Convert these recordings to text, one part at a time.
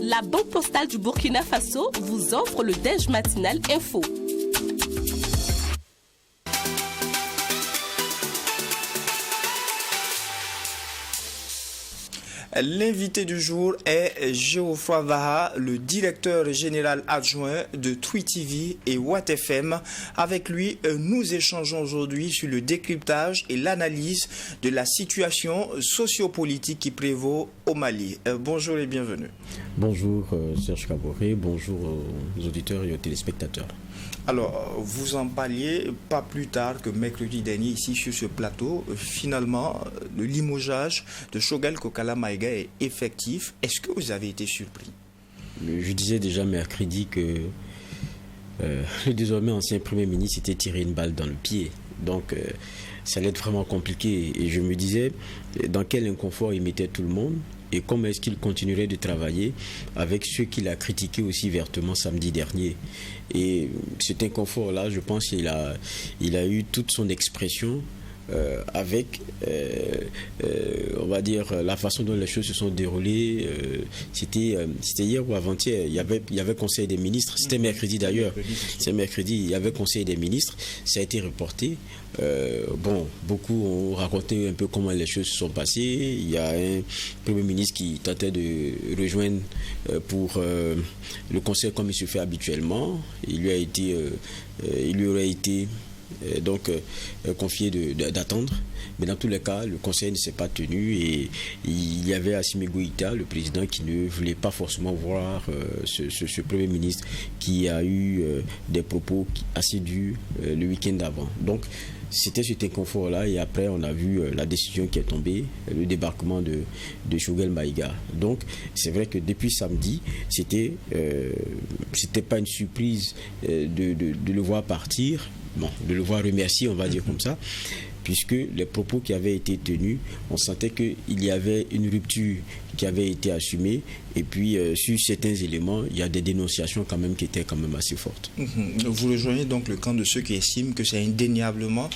La Banque Postale du Burkina Faso vous offre le Déj Matinal Info. L'invité du jour est Geoffroy Vaha, le directeur général adjoint de Twi TV et Watt FM. Avec lui, nous échangeons aujourd'hui sur le décryptage et l'analyse de la situation sociopolitique qui prévaut au Mali. Bonjour et bienvenue. Bonjour Serge Kaboré, bonjour aux auditeurs et aux téléspectateurs. Alors, vous en parliez pas plus tard que mercredi dernier ici sur ce plateau. Finalement, le limogeage de Choguel Kokala Maïga est effectif. Est-ce que vous avez été surpris? Je disais déjà mercredi que le désormais ancien Premier ministre s'était tiré une balle dans le pied. Donc, ça allait être vraiment compliqué. Et je me disais dans quel inconfort il mettait tout le monde. Et comment est-ce qu'il continuerait de travailler avec ceux qu'il a critiqués aussi vertement samedi dernier. Et cet inconfort-là, je pense qu'il a eu toute son expression avec, on va dire, la façon dont les choses se sont déroulées. C'était hier ou avant-hier, il y avait Conseil des ministres. C'était mercredi d'ailleurs. C'est mercredi, il y avait Conseil des ministres. Ça a été reporté. Beaucoup ont raconté un peu comment les choses se sont passées. Il y a un Premier ministre qui tentait de rejoindre pour le conseil comme il se fait habituellement. Il lui aurait été confié d'attendre. Mais dans tous les cas, le conseil ne s'est pas tenu et il y avait Assimi Goïta, le président, qui ne voulait pas forcément voir ce Premier ministre qui a eu des propos assez durs le week-end d'avant. Donc, c'était cet inconfort-là et après on a vu la décision qui est tombée, le débarquement de Choguel Maïga. Donc c'est vrai que depuis samedi, c'était pas une surprise de le voir partir, de le voir remercier, on va dire comme ça, puisque les propos qui avaient été tenus, on sentait qu'il y avait une rupture qui avait été assumée et puis sur certains éléments, il y a des dénonciations quand même qui étaient quand même assez fortes. Vous rejoignez donc le camp de ceux qui estiment que c'est indéniablement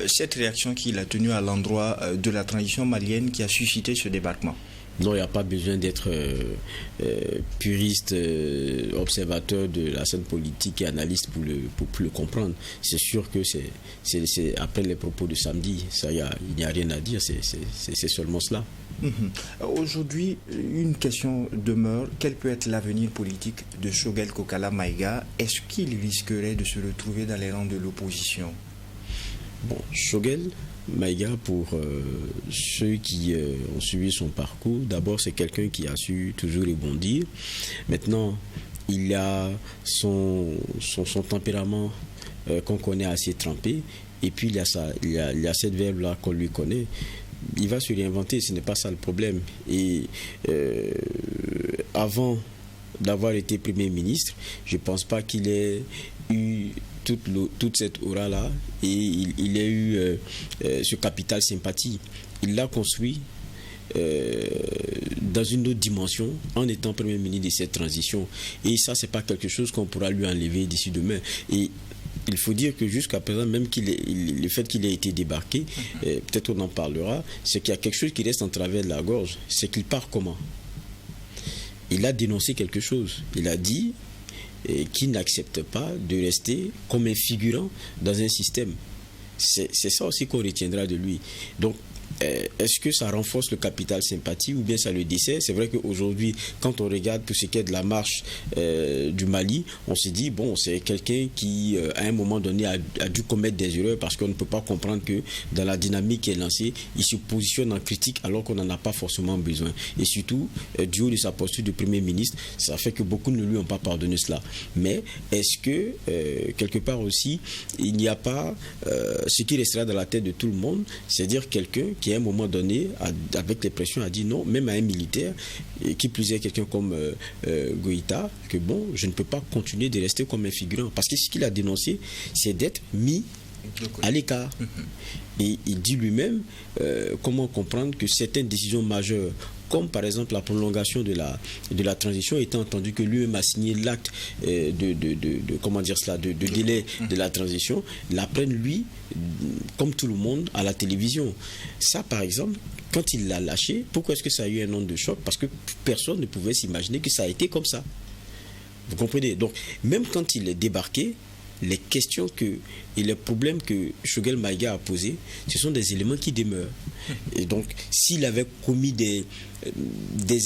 cette réaction qu'il a tenue à l'endroit de la transition malienne qui a suscité ce débarquement. Non, il n'y a pas besoin d'être puriste, observateur de la scène politique et analyste pour le comprendre. C'est sûr que c'est après les propos de samedi, il n'y a rien à dire, c'est seulement cela. Aujourd'hui, une question demeure. Quel peut être l'avenir politique de Choguel Kokala Maïga? Est-ce qu'il risquerait de se retrouver dans les rangs de l'opposition? Choguel Maïga, pour ceux qui ont suivi son parcours, d'abord c'est quelqu'un qui a su toujours rebondir. Maintenant, il a son tempérament qu'on connaît assez trempé, et puis il y a cette verbe-là qu'on lui connaît. Il va se réinventer, ce n'est pas ça le problème. Et avant d'avoir été Premier ministre, je ne pense pas qu'il ait eu toute cette aura-là et il a eu ce capital sympathie. Il l'a construit dans une autre dimension en étant Premier ministre de cette transition. Et ça, c'est pas quelque chose qu'on pourra lui enlever d'ici demain. Et il faut dire que jusqu'à présent, même le fait qu'il ait été débarqué, peut-être on en parlera, c'est qu'il y a quelque chose qui reste en travers de la gorge. C'est qu'il part comment? Il a dénoncé quelque chose. Il a dit qu'il n'accepte pas de rester comme un figurant dans un système. C'est ça aussi qu'on retiendra de lui. Donc, est-ce que ça renforce le capital sympathie ou bien ça le dessert? C'est vrai qu'aujourd'hui, quand on regarde pour ce qui est de la marche du Mali, on se dit, c'est quelqu'un qui, à un moment donné, a dû commettre des erreurs parce qu'on ne peut pas comprendre que dans la dynamique qui est lancée, il se positionne en critique alors qu'on n'en a pas forcément besoin. Et surtout, du haut de sa posture de Premier ministre, ça fait que beaucoup ne lui ont pas pardonné cela. Mais est-ce que, quelque part aussi, il n'y a pas ce qui restera dans la tête de tout le monde, c'est-à-dire quelqu'un qui à un moment donné, avec les pressions, a dit non, même à un militaire, et qui plus est quelqu'un comme Goïta, que je ne peux pas continuer de rester comme un figurant. Parce que ce qu'il a dénoncé, c'est d'être mis à l'écart. Et il dit lui-même comment comprendre que certaines décisions majeures, comme par exemple la prolongation de la transition, étant entendu que lui-même a signé l'acte de délai de la transition, l'apprenne lui, comme tout le monde, à la télévision. Ça, par exemple, quand il l'a lâché, pourquoi est-ce que ça a eu un onde de choc? Parce que personne ne pouvait s'imaginer que ça a été comme ça. Vous comprenez? Donc, même quand il est débarqué, les questions et les problèmes que Choguel Maïga a posés, ce sont des éléments qui demeurent. Et donc, s'il avait commis des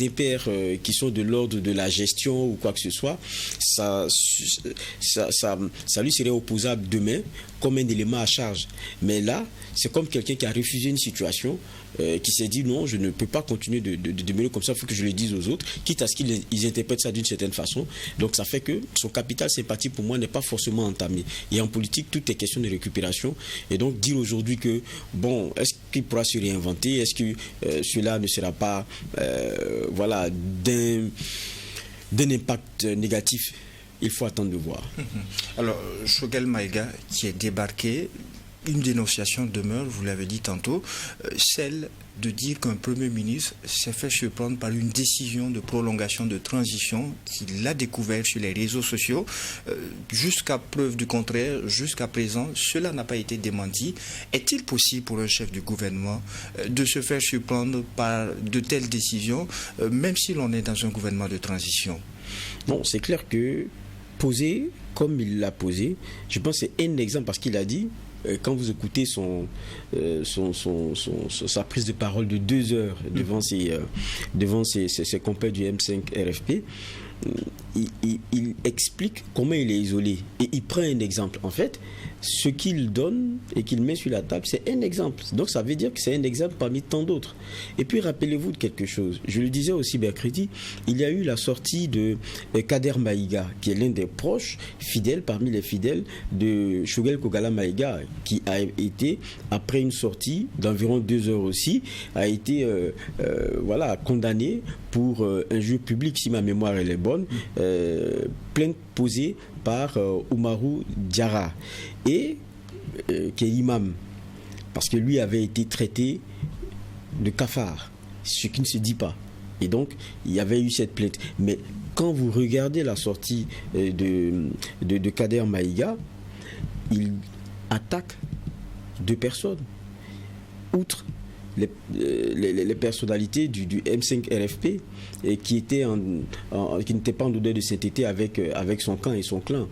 impairs qui sont de l'ordre de la gestion ou quoi que ce soit, ça lui serait opposable demain comme un élément à charge. Mais là, c'est comme quelqu'un qui a refusé une situation, qui s'est dit non, je ne peux pas continuer de demeurer comme ça, il faut que je le dise aux autres, quitte à ce qu'ils interprètent ça d'une certaine façon. Donc ça fait que son capital sympathie pour moi n'est pas forcément entamé. Et en politique, tout est question de récupération. Et donc dire aujourd'hui que, bon, est-ce qu'il pourra se réinventer? Est-ce que cela ne sera pas d'un impact négatif? Il faut attendre de voir. Alors, Choguel Maïga qui est débarqué, une dénonciation demeure, vous l'avez dit tantôt, celle de dire qu'un Premier ministre s'est fait surprendre par une décision de prolongation de transition qu'il a découvert sur les réseaux sociaux. Jusqu'à preuve du contraire, jusqu'à présent, cela n'a pas été démenti. Est-il possible pour un chef du gouvernement de se faire surprendre par de telles décisions, même si l'on est dans un gouvernement de transition? Bon, c'est clair que poser comme il l'a posé, je pense que c'est un exemple parce qu'il a dit, quand vous écoutez sa prise de parole de 2 heures devant ses compères du M5 RFP, il explique comment il est isolé et il prend un exemple. En fait, ce qu'il donne et qu'il met sur la table, c'est un exemple. Donc ça veut dire que c'est un exemple parmi tant d'autres. Et puis rappelez-vous de quelque chose. Je le disais aussi mercredi, il y a eu la sortie de Kader Maïga, qui est l'un des proches fidèles parmi les fidèles de Choguel Kogala Maïga, qui a été, après une sortie d'environ 2 heures aussi, a été condamné pour injure publique, si ma mémoire elle est bonne, plainte posée par Oumarou Diarra, et qui est imam, parce que lui avait été traité de cafard, ce qui ne se dit pas. Et donc, il y avait eu cette plainte. Mais quand vous regardez la sortie de Kader Maïga, il attaque 2 personnes. Outre les personnalités du M5 RFP et qui n'étaient pas en odeur de sainteté avec son camp et son clan.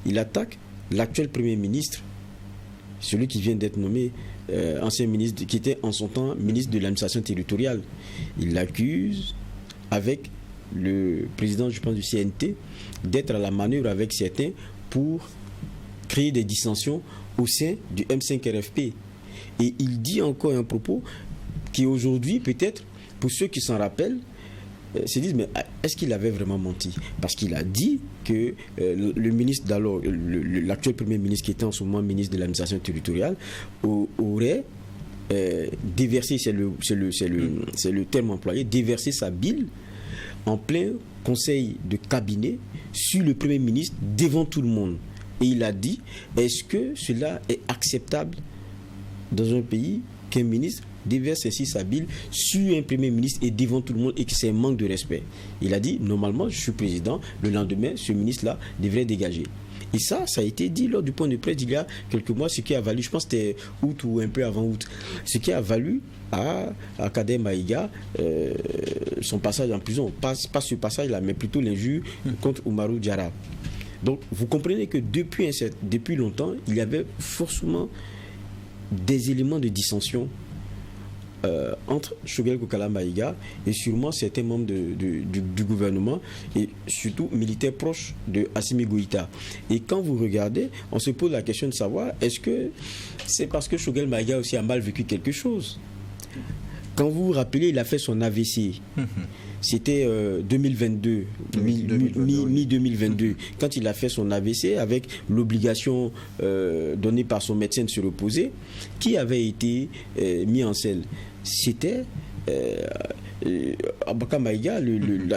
Il attaque l'actuel Premier ministre, celui qui vient d'être nommé ancien ministre, qui était en son temps ministre de l'administration territoriale. Il l'accuse avec le président, je pense, du CNT, d'être à la manœuvre avec certains pour créer des dissensions au sein du M5 RFP. Et il dit encore un propos qui aujourd'hui, peut-être, pour ceux qui s'en rappellent, se disent, mais est-ce qu'il avait vraiment menti? Parce qu'il a dit que le ministre d'alors, l'actuel Premier ministre qui était en ce moment ministre de l'administration territoriale, aurait déversé, c'est le terme employé, déversé sa bile en plein conseil de cabinet sur le Premier ministre devant tout le monde. Et il a dit, est-ce que cela est acceptable dans un pays qu'un ministre déverse ainsi sa bile sur un Premier ministre et devant tout le monde, et que c'est un manque de respect? Il a dit, normalement, je suis président, le lendemain, ce ministre-là devrait dégager. Et ça a été dit lors du point de presse il y a quelques mois, ce qui a valu, je pense que c'était août ou un peu avant août, ce qui a valu à Kader Maïga son passage en prison. Pas ce passage-là, mais plutôt l'injure contre Oumarou Diarra. Donc, vous comprenez que depuis longtemps, il y avait forcément des éléments de dissension entre Choguel Kogala Maïga et sûrement certains membres du gouvernement et surtout militaires proches de Assimi Goïta. Et quand vous regardez, on se pose la question de savoir, est-ce que c'est parce que Choguel Maïga aussi a mal vécu quelque chose? Quand vous vous rappelez, il a fait son AVC. C'était 2022, mi-2022, quand il a fait son AVC avec l'obligation donnée par son médecin de se reposer. Qui avait été mis en scène? C'était Abaka Maïga,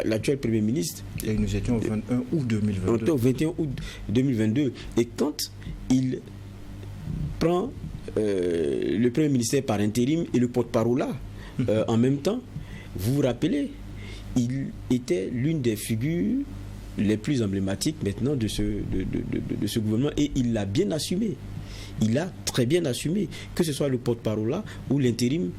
l'actuel Premier ministre. Et nous étions au 21 août 2022. Au 21 août 2022. Et quand il prend le Premier ministre par intérim et le porte-parole là, en même temps. Vous vous rappelez, il était l'une des figures les plus emblématiques maintenant de ce gouvernement, et il l'a bien assumé. Il a très bien assumé, que ce soit le porte-parole là ou l'intérim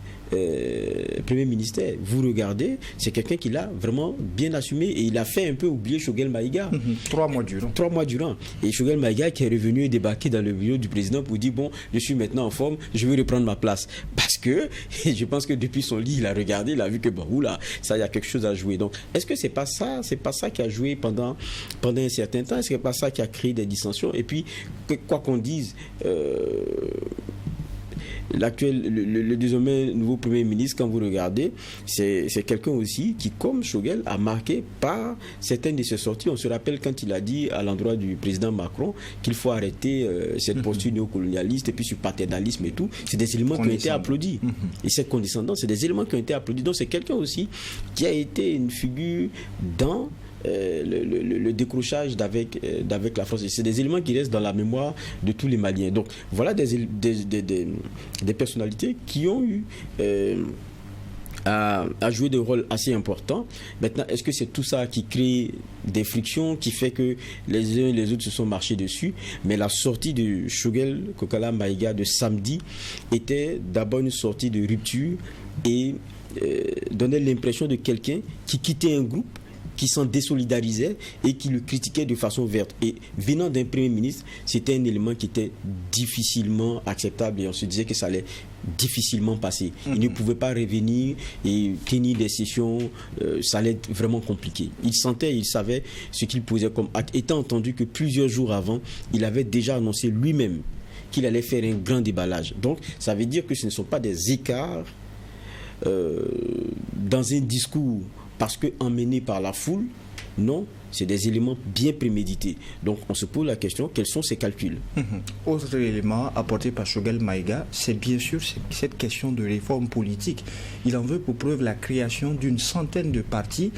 Premier ministre. Vous regardez, c'est quelqu'un qui l'a vraiment bien assumé, et il a fait un peu oublier Choguel Maïga. 3 mois durant. 3 mois durant. Et Choguel Maïga qui est revenu et débarqué dans le bureau du président pour dire bon, je suis maintenant en forme, je vais reprendre ma place. Parce que je pense que depuis son lit, il a regardé, il a vu que bon, oula, ça, il y a quelque chose à jouer. Donc, est-ce que c'est pas ça qui a joué pendant un certain temps? Est-ce que c'est pas ça qui a créé des dissensions? Et puis, quoi qu'on dise, le désormais nouveau Premier ministre, quand vous regardez, c'est quelqu'un aussi qui, comme Choguel, a marqué par certaines de ses sorties. On se rappelle quand il a dit à l'endroit du président Macron qu'il faut arrêter cette posture néocolonialiste et puis ce paternalisme et tout. C'est des éléments qui ont été applaudis. Et cette condescendance, c'est des éléments qui ont été applaudis. Donc c'est quelqu'un aussi qui a été une figure dans le décrochage d'avec la France. C'est des éléments qui restent dans la mémoire de tous les Maliens. Donc voilà des personnalités qui ont eu à jouer des rôles assez importants. Maintenant, est-ce que c'est tout ça qui crée des frictions, qui fait que les uns et les autres se sont marchés dessus? Mais la sortie de Choguel Kokala Maïga de samedi était d'abord une sortie de rupture et donnait l'impression de quelqu'un qui quittait un groupe, qui s'en désolidarisait et qui le critiquait de façon verte. Et venant d'un Premier ministre, c'était un élément qui était difficilement acceptable, et on se disait que ça allait difficilement passer. Il ne pouvait pas revenir et tenir des sessions, ça allait être vraiment compliqué. Il sentait, il savait ce qu'il posait comme acte, étant entendu que plusieurs jours avant, il avait déjà annoncé lui-même qu'il allait faire un grand déballage. Donc, ça veut dire que ce ne sont pas des écarts dans un discours parce que emmené par la foule. Non, c'est des éléments bien prémédités. Donc on se pose la question, quels sont ces calculs? Autre élément apporté par Choguel Maïga, c'est bien sûr cette question de réforme politique. Il en veut pour preuve la création d'une centaine de partis,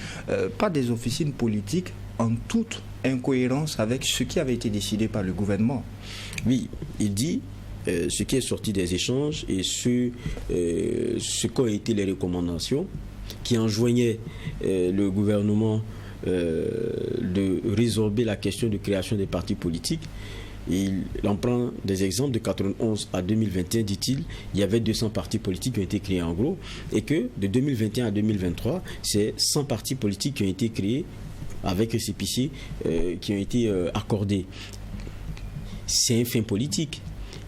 pas des officines politiques, en toute incohérence avec ce qui avait été décidé par le gouvernement. Oui, il dit ce qui est sorti des échanges et ce qu'ont été les recommandations qui enjoignaient le gouvernement de résorber la question de création des partis politiques. Il en prend des exemples de 91 à 2021, dit-il, il y avait 200 partis politiques qui ont été créés en gros, et que de 2021 à 2023, c'est 100 partis politiques qui ont été créés avec récépissé qui ont été accordés. C'est un fin politique.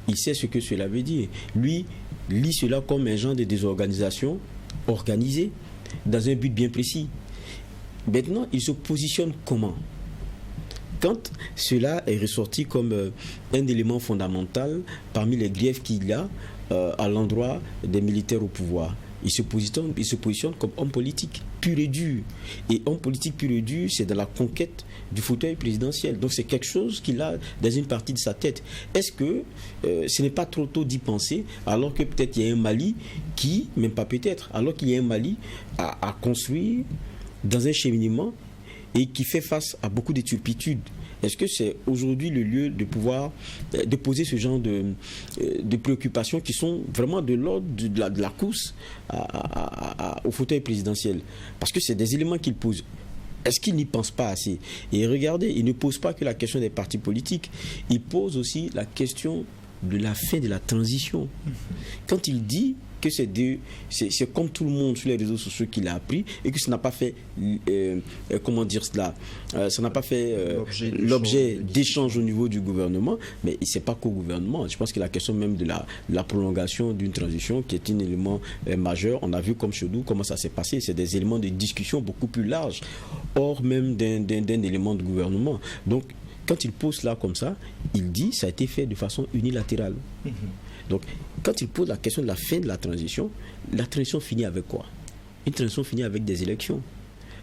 Il sait ce que cela veut dire. Lui lit cela comme un genre de désorganisation organisée dans un but bien précis. Maintenant, il se positionne comment? Quand cela est ressorti comme un élément fondamental parmi les griefs qu'il y a à l'endroit des militaires au pouvoir, il se positionne comme homme politique pur et dur. Et homme politique pur et dur, c'est dans la conquête du fauteuil présidentiel. Donc c'est quelque chose qu'il a dans une partie de sa tête. Est-ce que ce n'est pas trop tôt d'y penser, alors que peut-être il y a un Mali qui, même pas peut-être, alors qu'il y a un Mali à construire dans un cheminement et qui fait face à beaucoup de turpitudes? Est-ce que c'est aujourd'hui le lieu de pouvoir de poser ce genre de préoccupations qui sont vraiment de l'ordre de la course au fauteuil présidentiel? Parce que c'est des éléments qu'il pose. Est-ce qu'il n'y pense pas assez? Et regardez, il ne pose pas que la question des partis politiques, il pose aussi la question de la fin de la transition. Quand il dit que c'est comme tout le monde sur les réseaux sociaux qu'il a appris et que ça n'a pas fait comment dire cela, ça n'a pas fait l'objet d'échanges au niveau du gouvernement, mais il ne sait pas qu'au gouvernement. Je pense que la question même de la prolongation d'une transition qui est un élément majeur, on a vu comme chez nous comment ça s'est passé, c'est des éléments de discussion beaucoup plus larges hors même d'un élément de gouvernement. Donc quand il pose là comme ça, il dit ça a été fait de façon unilatérale. Donc, quand il pose la question de la fin de la transition finit avec quoi? Une transition finit avec des élections.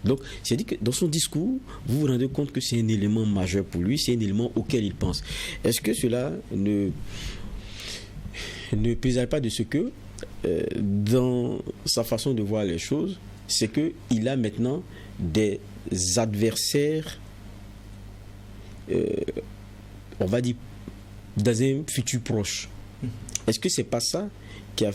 Donc, c'est-à-dire que dans son discours, vous vous rendez compte que c'est un élément majeur pour lui, c'est un élément auquel il pense. Est-ce que cela ne présage pas de ce que, dans sa façon de voir les choses, c'est qu'il a maintenant des adversaires, on va dire, dans un futur proche. Est-ce que c'est pas ça qui a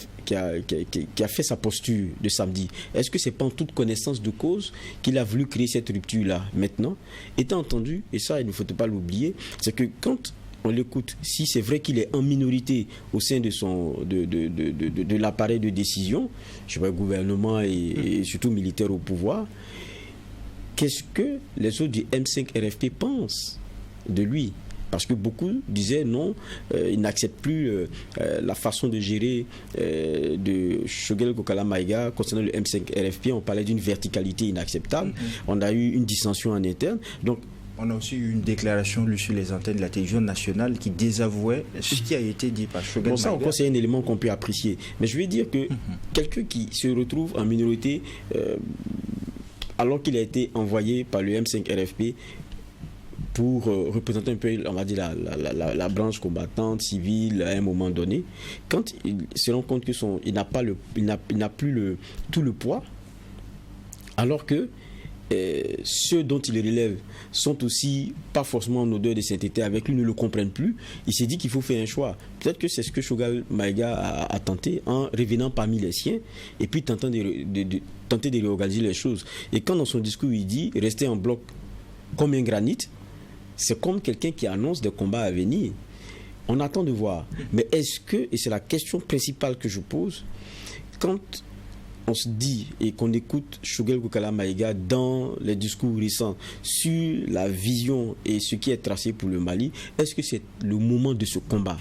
fait sa posture de samedi? Est-ce que c'est pas en toute connaissance de cause qu'il a voulu créer cette rupture-là maintenant? Étant entendu, et ça il ne faut pas l'oublier, c'est que quand on l'écoute, si c'est vrai qu'il est en minorité au sein de l'appareil de décision, je sais pas, gouvernement et surtout militaire au pouvoir, qu'est-ce que les autres du M5 RFP pensent de lui? Parce que beaucoup disaient non, ils n'acceptent plus la façon de gérer de Shogel Kokala Maïga concernant le M5 RFP. On parlait d'une verticalité inacceptable. On a eu une dissension en interne. Donc, on a aussi eu une déclaration lue sur les antennes de la télévision nationale qui désavouait ce qui a été dit par Shogel Maïga. Ça encore, c'est un élément qu'on peut apprécier. Mais je veux dire que quelqu'un qui se retrouve en minorité alors qu'il a été envoyé par le M5 RFP pour représenter un peu, on va dire, la branche combattante, civile, à un moment donné, quand il se rend compte qu'il n'a plus tout le poids, alors que ceux dont il relève sont aussi pas forcément en odeur de sainteté avec lui, ne le comprennent plus, il s'est dit qu'il faut faire un choix. Peut-être que c'est ce que Shogel Maïga a tenté en revenant parmi les siens et puis tenter de réorganiser les choses. Et quand dans son discours il dit rester en bloc comme un granit, c'est comme quelqu'un qui annonce des combats à venir. On attend de voir. Mais est-ce que, et c'est la question principale que je pose, quand on se dit et qu'on écoute Shogel Kokala Maïga dans les discours récents sur la vision et ce qui est tracé pour le Mali, est-ce que c'est le moment de ce combat?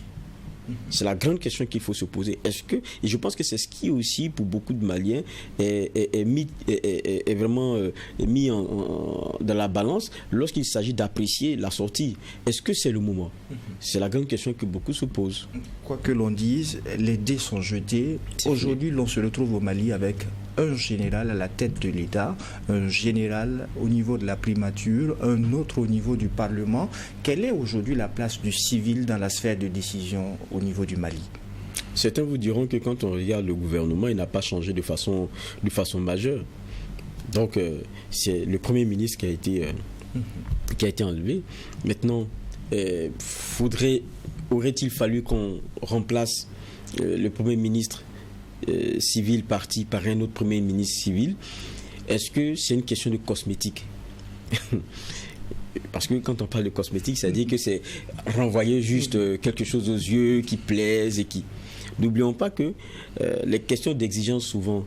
C'est la grande question qu'il faut se poser. Est-ce que, et je pense que c'est ce qui aussi pour beaucoup de Maliens est vraiment mis dans la balance lorsqu'il s'agit d'apprécier la sortie. Est-ce que c'est le moment? C'est la grande question que beaucoup se posent. Quoi que l'on dise, les dés sont jetés. Aujourd'hui, l'on se retrouve au Mali avec un général à la tête de l'État, un général au niveau de la primature, un autre au niveau du Parlement. Quelle est aujourd'hui la place du civil dans la sphère de décision au niveau du Mali? Certains vous diront que quand on regarde le gouvernement, il n'a pas changé de façon majeure. Donc, c'est le Premier ministre qui a été enlevé. Maintenant, aurait-il fallu qu'on remplace le Premier ministre civil parti par un autre Premier ministre civil? Est-ce que c'est une question de cosmétique? Parce que quand on parle de cosmétique, ça dit que c'est renvoyer juste quelque chose aux yeux qui plaise et qui... N'oublions pas que les questions d'exigence souvent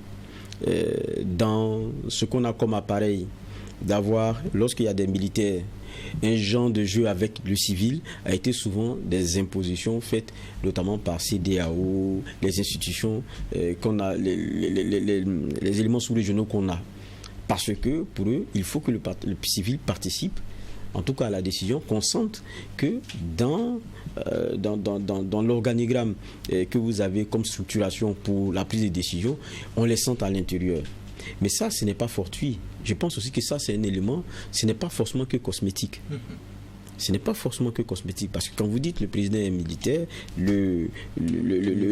dans ce qu'on a comme appareil d'avoir, lorsqu'il y a des militaires, un genre de jeu avec le civil a été souvent des impositions faites notamment par CEDEAO, les institutions qu'on a, les éléments sous-régionaux qu'on a. Parce que pour eux, il faut que le civil participe, en tout cas à la décision, qu'on sente que dans l'organigramme que vous avez comme structuration pour la prise de décision, on les sente à l'intérieur. Mais ça, ce n'est pas fortuit. Je pense aussi que ça, c'est un élément, ce n'est pas forcément que cosmétique. Ce n'est pas forcément que cosmétique. Parce que quand vous dites le président est militaire, le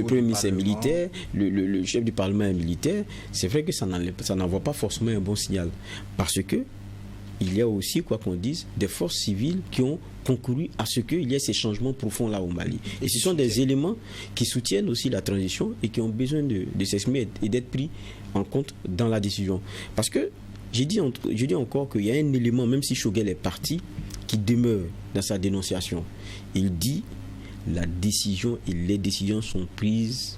Premier ministre est militaire, le chef du Parlement est militaire, c'est vrai que ça n'envoie pas forcément un bon signal. Parce que il y a aussi, quoi qu'on dise, des forces civiles qui ont concouru à ce qu'il y ait ces changements profonds-là au Mali. Et ce sont des éléments qui soutiennent aussi la transition et qui ont besoin de s'exprimer et d'être pris en compte dans la décision. Parce que, je dis encore qu'il y a un élément, même si Shogel est parti, qui demeure dans sa dénonciation. Il dit la décision et les décisions sont prises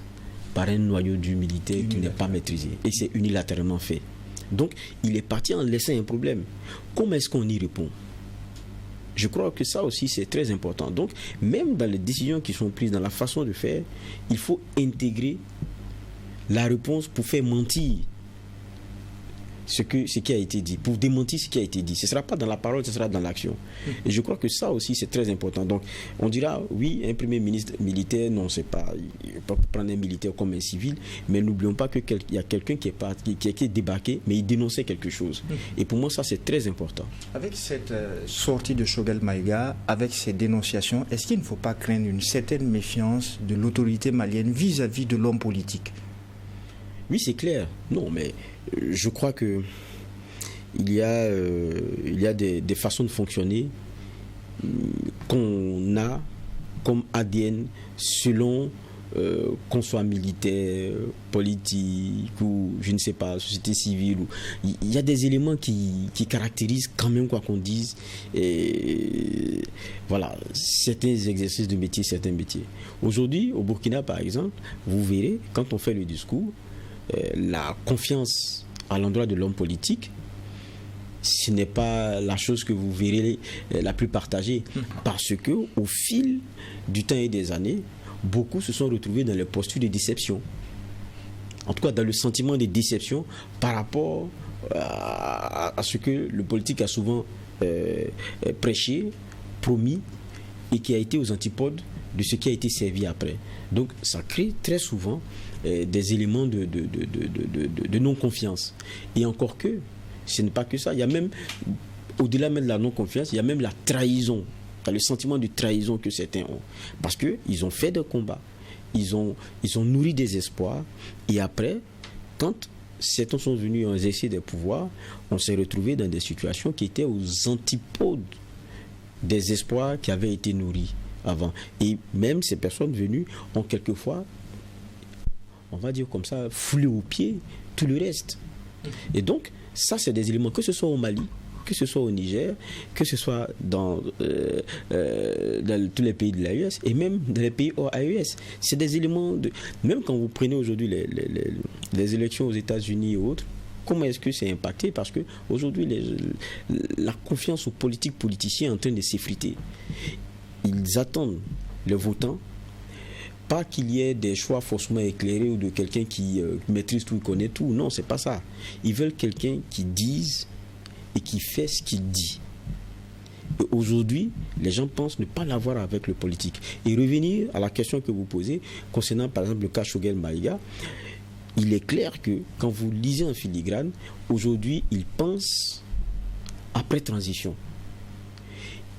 par un noyau du militaire qui n'est pas maîtrisé. Et c'est unilatéralement fait. Donc, il est parti en laissant un problème. Comment est-ce qu'on y répond? Je crois que ça aussi, c'est très important. Donc, même dans les décisions qui sont prises, dans la façon de faire, il faut intégrer la réponse pour faire mentir ce qui a été dit, pour démentir ce qui a été dit. Ce ne sera pas dans la parole, ce sera dans l'action. Et je crois que ça aussi, c'est très important. Donc, on dira, oui, un Premier ministre militaire, non, c'est pas, il ne faut pas prendre un militaire comme un civil, mais n'oublions pas qu'il y a quelqu'un qui est débarqué, mais il dénonçait quelque chose. Et pour moi, ça, c'est très important. Avec cette sortie de Shogel Maïga, avec ces dénonciations, est-ce qu'il ne faut pas craindre une certaine méfiance de l'autorité malienne vis-à-vis de l'homme politique? Oui, c'est clair. Non, mais je crois que il y a des façons de fonctionner qu'on a comme ADN selon qu'on soit militaire, politique ou je ne sais pas, société civile, il y a des éléments qui caractérisent quand même quoi qu'on dise, et voilà, certains exercices de métier, certains métiers. Aujourd'hui, au Burkina par exemple, vous verrez, quand on fait le discours, la confiance à l'endroit de l'homme politique, ce n'est pas la chose que vous verrez la plus partagée, parce que au fil du temps et des années, beaucoup se sont retrouvés dans les postures de déception. En tout cas, dans le sentiment de déception par rapport à ce que le politique a souvent prêché, promis, et qui a été aux antipodes de ce qui a été servi après. Donc, ça crée très souvent des éléments de non-confiance. Et encore que, ce n'est pas que ça. Il y a même, au-delà même de la non-confiance, il y a même la trahison. Il y a le sentiment de trahison que certains ont. Parce qu'ils ont fait des combats. Ils ont nourri des espoirs. Et après, quand certains sont venus en exercer des pouvoirs, on s'est retrouvé dans des situations qui étaient aux antipodes des espoirs qui avaient été nourris avant. Et même ces personnes venues ont quelquefois, on va dire comme ça, foulé aux pieds tout le reste. Et donc, ça, c'est des éléments, que ce soit au Mali, que ce soit au Niger, que ce soit dans tous les pays de l'AES et même dans les pays hors AES. C'est des éléments de... Même quand vous prenez aujourd'hui les élections aux États-Unis et autres, comment est-ce que c'est impacté? Parce qu'aujourd'hui, la confiance aux politiciens est en train de s'effriter. Ils attendent les votants, pas qu'il y ait des choix forcément éclairés ou de quelqu'un qui maîtrise tout, connaît tout. Non, c'est pas ça. Ils veulent quelqu'un qui dise et qui fait ce qu'il dit. Et aujourd'hui, les gens pensent ne pas l'avoir avec le politique. Et revenir à la question que vous posez concernant par exemple le cas Choguel Maïga, il est clair que quand vous lisez en filigrane, aujourd'hui, il pense après transition.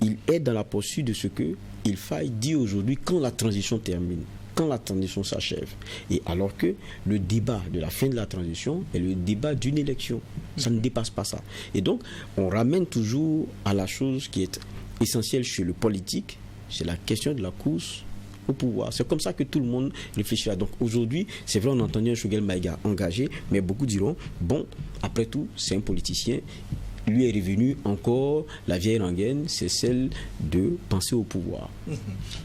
Il est dans la poursuite de ce qu'il faille dire aujourd'hui quand la transition termine, quand la transition s'achève. Et alors que le débat de la fin de la transition est le débat d'une élection. Ça ne dépasse pas ça. Et donc, on ramène toujours à la chose qui est essentielle chez le politique, c'est la question de la course au pouvoir. C'est comme ça que tout le monde réfléchira. Donc aujourd'hui, c'est vrai, on a entendu un Choguel Maïga engagé, mais beaucoup diront, bon, après tout, c'est un politicien. Lui est revenu encore, la vieille rengaine, c'est celle de penser au pouvoir.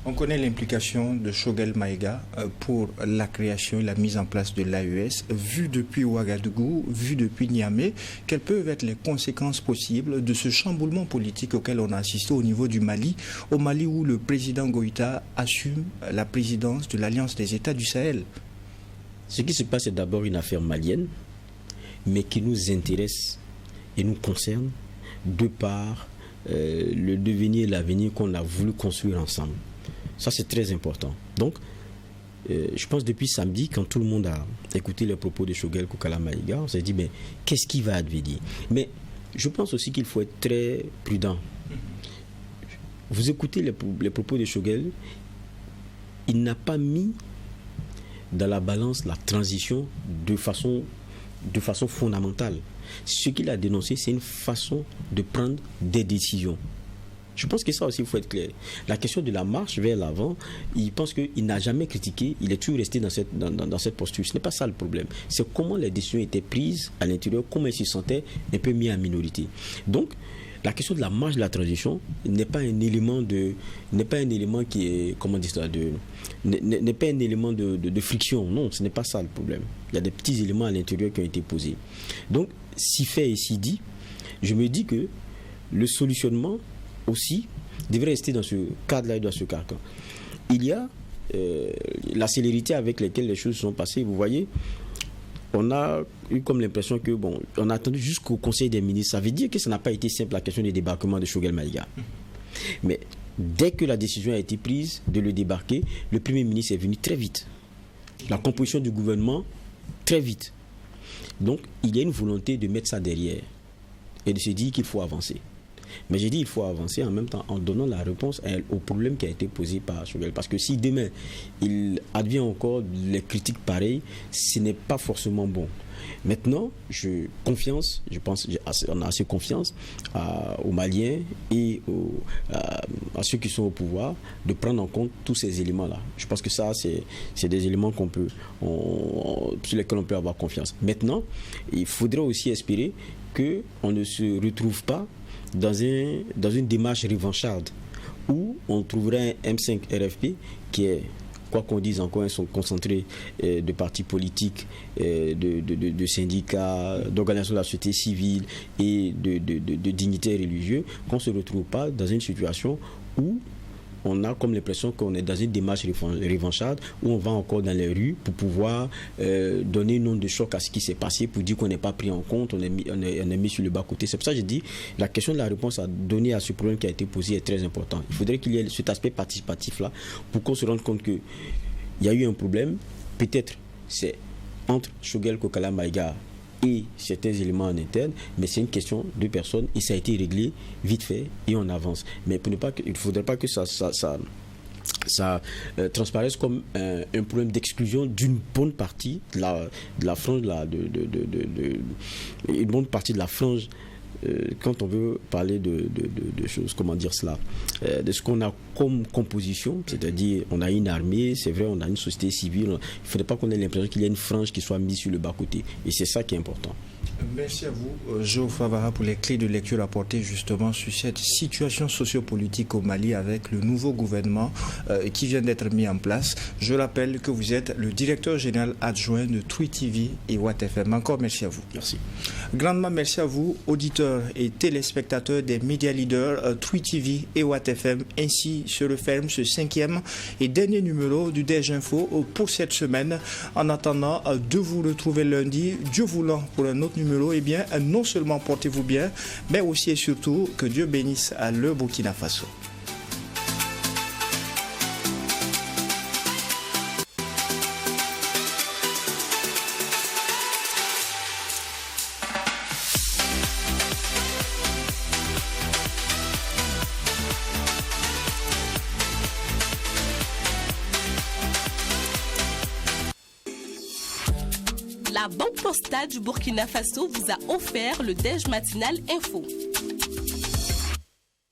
On connaît l'implication de Choguel Maïga pour la création et la mise en place de l'AES, vu depuis Ouagadougou, vu depuis Niamey. Quelles peuvent être les conséquences possibles de ce chamboulement politique auquel on a assisté au niveau du Mali, au Mali où le président Goïta assume la présidence de l'Alliance des États du Sahel? Ce qui se passe est d'abord une affaire malienne, mais qui nous intéresse et nous concerne de par le devenir et l'avenir qu'on a voulu construire ensemble. Ça, c'est très important. Donc, je pense depuis samedi, quand tout le monde a écouté les propos de Choguel Koukala Maïga, on s'est dit, mais qu'est-ce qui va advenir? Mais je pense aussi qu'il faut être très prudent. Vous écoutez les propos de Choguel, il n'a pas mis dans la balance la transition de façon fondamentale. Ce qu'il a dénoncé, c'est une façon de prendre des décisions. Je pense que ça aussi, il faut être clair. La question de la marche vers l'avant, il pense qu'il n'a jamais critiqué, il est toujours resté dans cette posture. Ce n'est pas ça le problème. C'est comment les décisions étaient prises à l'intérieur, comment il se sentait un peu mis en minorité. Donc, la question de la marche de la transition n'est pas un élément qui est, comment dire ça, n'est pas un élément de friction. Non, ce n'est pas ça le problème. Il y a des petits éléments à l'intérieur qui ont été posés. Donc, si fait et si dit, je me dis que le solutionnement aussi devrait rester dans ce cadre-là et dans ce carcan. Il y a la célérité avec laquelle les choses sont passées. Vous voyez, on a eu comme l'impression que, bon, on a attendu jusqu'au Conseil des ministres. Ça veut dire que ça n'a pas été simple la question du débarquement de Choguel Maïga. Mais dès que la décision a été prise de le débarquer, le Premier ministre est venu très vite. La composition du gouvernement, très vite. Donc, il y a une volonté de mettre ça derrière et de se dire qu'il faut avancer. Mais j'ai dit il faut avancer en même temps en donnant la réponse au problème qui a été posé par Choguel. Parce que si demain il advient encore les critiques pareilles, ce n'est pas forcément bon. Maintenant, je pense, on a assez confiance aux Maliens et à ceux qui sont au pouvoir de prendre en compte tous ces éléments-là. Je pense que ça, c'est des éléments sur lesquels on peut avoir confiance. Maintenant, il faudrait aussi espérer qu'on ne se retrouve pas dans une démarche revancharde où on trouverait un M5 RFP qui est, quoi qu'on dise encore, ils sont concentrés de partis politiques, de syndicats, d'organisations de la société civile et de dignitaires religieux, qu'on ne se retrouve pas dans une situation où on a comme l'impression qu'on est dans une démarche revancharde, où on va encore dans les rues pour pouvoir donner une onde de choc à ce qui s'est passé, pour dire qu'on n'est pas pris en compte, on est mis sur le bas-côté. C'est pour ça que j'ai dit, la question de la réponse à donner à ce problème qui a été posé est très important. Il faudrait qu'il y ait cet aspect participatif-là pour qu'on se rende compte qu'il y a eu un problème. Peut-être c'est entre Choguel Kokala Maïga et certains éléments en interne, mais c'est une question de personnes et ça a été réglé vite fait et on avance. Mais il ne faudrait pas que ça transparaisse comme un problème d'exclusion d'une bonne partie de la frange une bonne partie de la frange quand on veut parler de choses, comment dire cela, de ce qu'on a comme composition, c'est-à-dire on a une armée, c'est vrai, on a une société civile, il ne faudrait pas qu'on ait l'impression qu'il y a une frange qui soit mise sur le bas-côté. Et c'est ça qui est important. Merci à vous, Geoffroy Vara, pour les clés de lecture apportées justement sur cette situation sociopolitique au Mali avec le nouveau gouvernement qui vient d'être mis en place. Je rappelle que vous êtes le directeur général adjoint de Tweet TV et Watt FM. Encore merci à vous. Merci. Grandement merci à vous, auditeurs et téléspectateurs des médias leaders Tweet TV et Watt FM. Ainsi se referme ce 5e et dernier numéro du DEJ Info pour cette semaine. En attendant de vous retrouver lundi, Dieu voulant, pour un autre numéro, eh bien, non seulement portez-vous bien, mais aussi et surtout que Dieu bénisse le Burkina Faso. La Banque Postale du Burkina Faso vous a offert le DEJ Matinal Info.